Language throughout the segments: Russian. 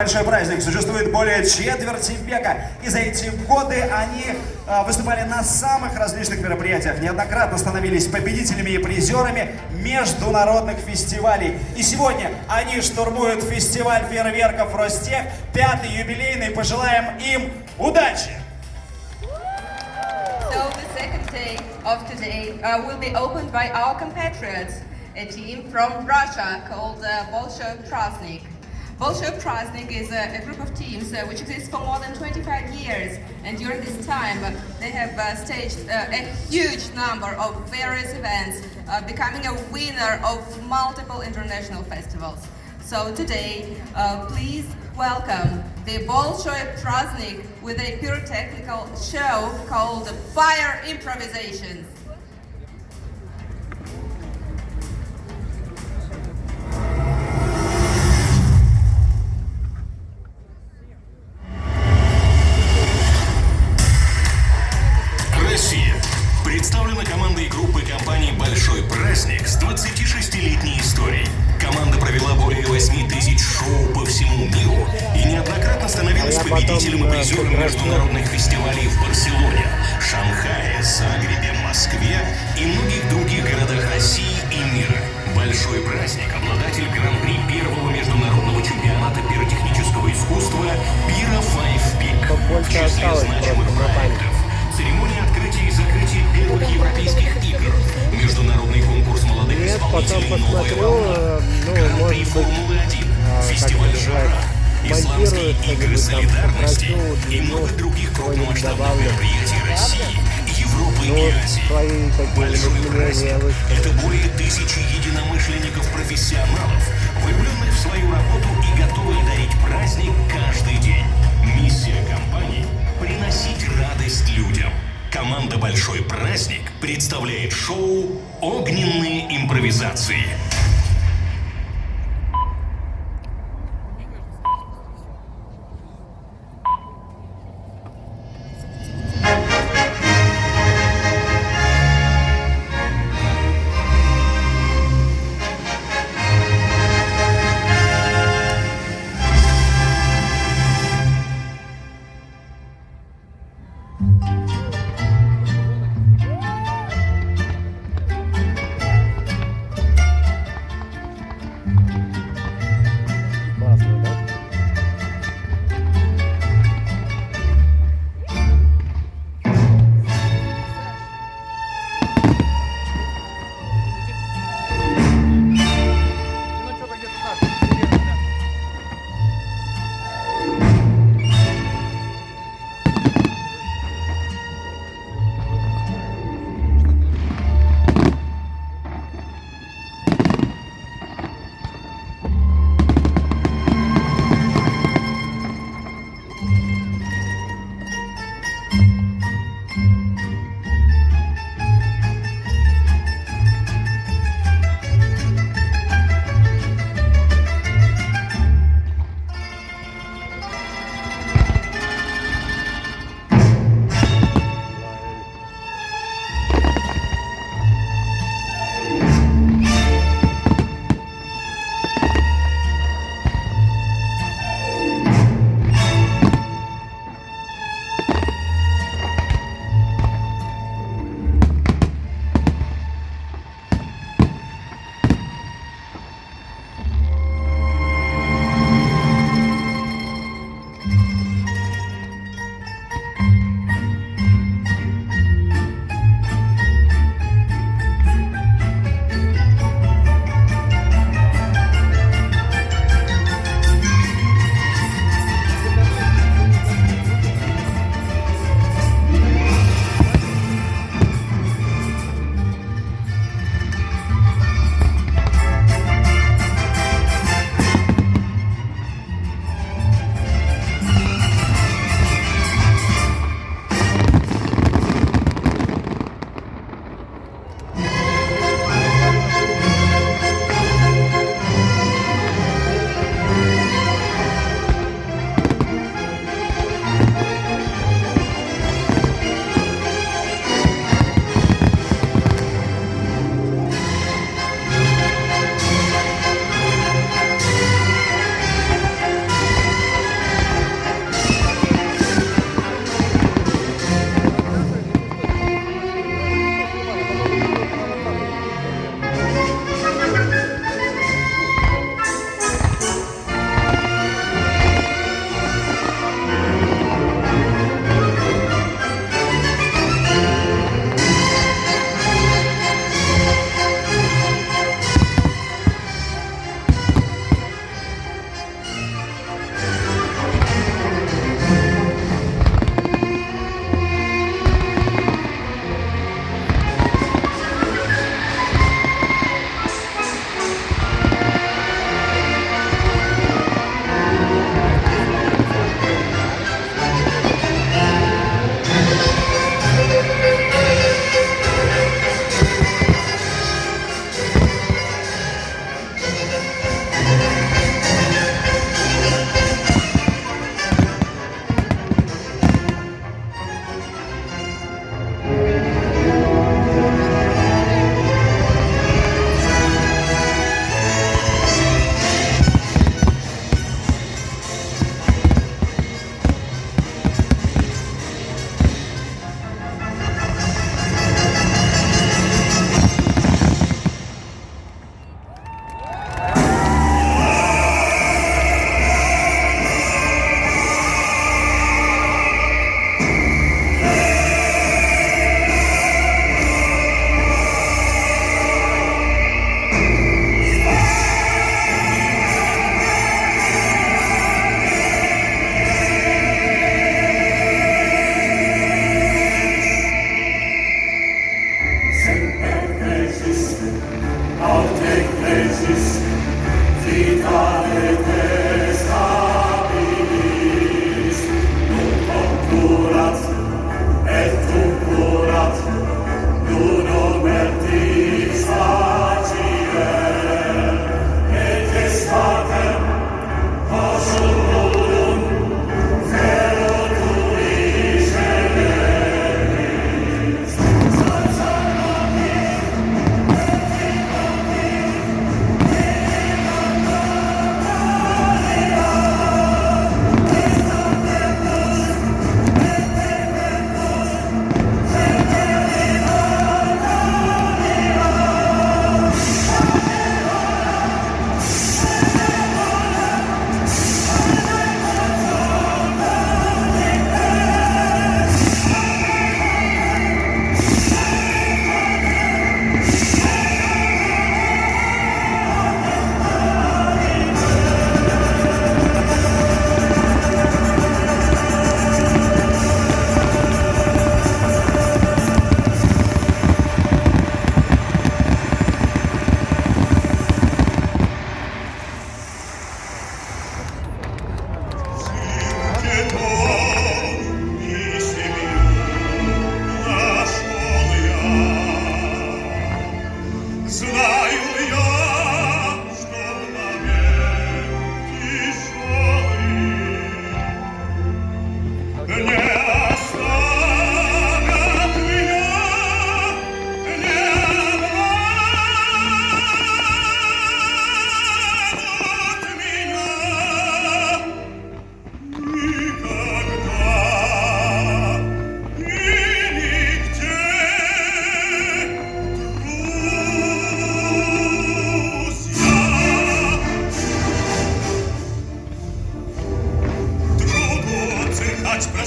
Большой праздник существует более четверти века, и за эти годы они выступали на самых различных мероприятиях, неоднократно становились победителями и призерами международных фестивалей. И сегодня они штурмуют фестиваль фейерверков Ростех, 5-й юбилейный. Пожелаем им удачи! So the second day of today will be opened by our compatriots, a team from Russia called Bolshoi Prazdnik. Bolshoi Prazdnik is a group of teams which exists for more than 25 years, and during this time they have staged a huge number of various events, becoming a winner of multiple international festivals. So today, please welcome the Bolshoi Prazdnik with a pyrotechnical show called Fire Improvisations. Россия представлена командой группы компаний «Большой праздник» с 26-летней историей. Команда провела более 8 тысяч шоу по всему миру и неоднократно становилась победителем и призером международных фестивалей в Барселоне, Шанхае, Загребе, Москве и многих других городах России и мира. «Большой праздник» — обладатель гран-при первого международного чемпионата пиротехнического искусства «Пиро Five Peak». В числе значимых проектов церемония открытия и закрытия первых европейских игр, международный конкурс молодых исполнителей «Новая волна», гран-при Формулы-1, фестиваль «Жара», исламские игры солидарности и много других крупномасштабных мероприятий России, Европы и Азии. Большой праздник – это более 1000 единомышленников-профессионалов, влюбленных в свою работу и готовых дарить праздник каждый день. Миссия компании – приносить радость людям. Команда «Большой праздник» представляет шоу «Огненные импровизации».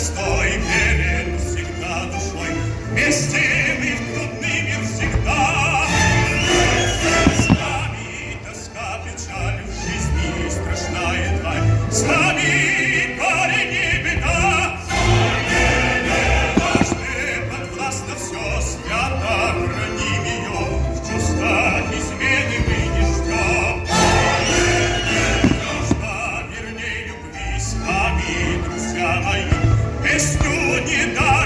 простой, верен всегда душой, вместе мы в трудный мир всегда. С нами тоска, печаль, в жизни страшная тварь, с нами горе не беда. Каждый подвластно все свято, храним ее, в чувствах измены мы не ждем. Дружба, верней любви, с нами, друзья мои, песню не дай.